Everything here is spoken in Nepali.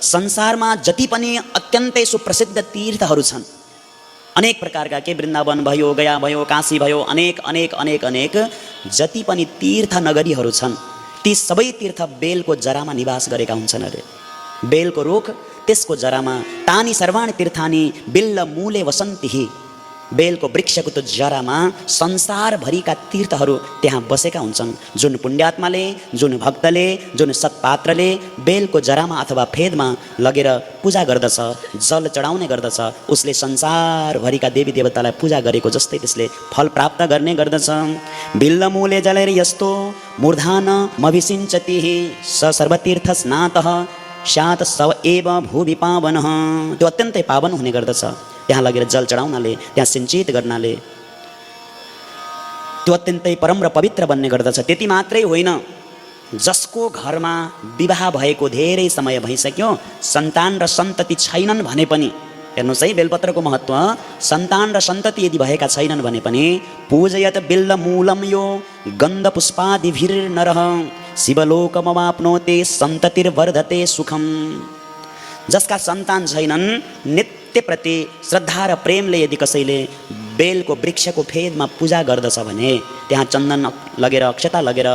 संसारमा जति पनि अत्यन्तै सुप्रसिद्ध तीर्थहरू छन्, अनेक प्रकारका, के वृन्दावन भयो, गया भयो, काशी भयो, अनेक अनेक अनेक अनेक जति पनि तीर्थ नगरीहरू छन्, ती सबै तीर्थ बेलको जरामा निवास गरेका हुन्छन् अरे। बेलको रुख त्यसको जरामा, तानी सर्वाणि तीर्थानि बिल्ल मूले वसन्तिहि, बेलको वृक्षको त्यो जरामा संसारभरिका तीर्थहरू त्यहाँ बसेका हुन्छन्। जुन पुण्यात्माले, जुन भक्तले, जुन सत्पात्रले बेलको जरामा अथवा फेदमा लगेर पूजा गर्दछ, जल चढाउने गर्दछ, उसले संसारभरिका देवी देवतालाई पूजा गरेको जस्तै त्यसले फल प्राप्त गर्ने गर्दछ। बिल्ल मूले जलेर यस्तो मूर्धान मभिसिञ्चति स सर्वतीर्थ स्नातः स्यात् स एव भूवि पावनः। त्यो अत्यन्तै पावन हुने गर्दछ त्यहाँ लगेर जल चढाउनाले, त्यहाँ सिञ्चित गर्नाले त्यो अत्यन्तै परम र पवित्र बन्ने गर्दछ। त्यति मात्रै होइन, जसको घरमा विवाह भएको धेरै समय भइसक्यो, सन्तान र सन्तति छैनन् भने पनि, हेर्नुहोस् है बेलपत्रको महत्त्व, सन्तान र सन्तति यदि भएका छैनन् भने पनि पूजयत बिल्ल मूलम यो गन्ध पुष्पादिभिर्नरः शिवलोकमवाप्नोते सन्ततिर्वर्धते सुखम। जसका सन्तान छैनन्, नित्य प्रति श्रद्धा र प्रेमले यदि कसैले बेलको वृक्षको फेदमा पूजा गर्दछ भने, त्यहाँ चन्दन लगेर, अक्षता लगेर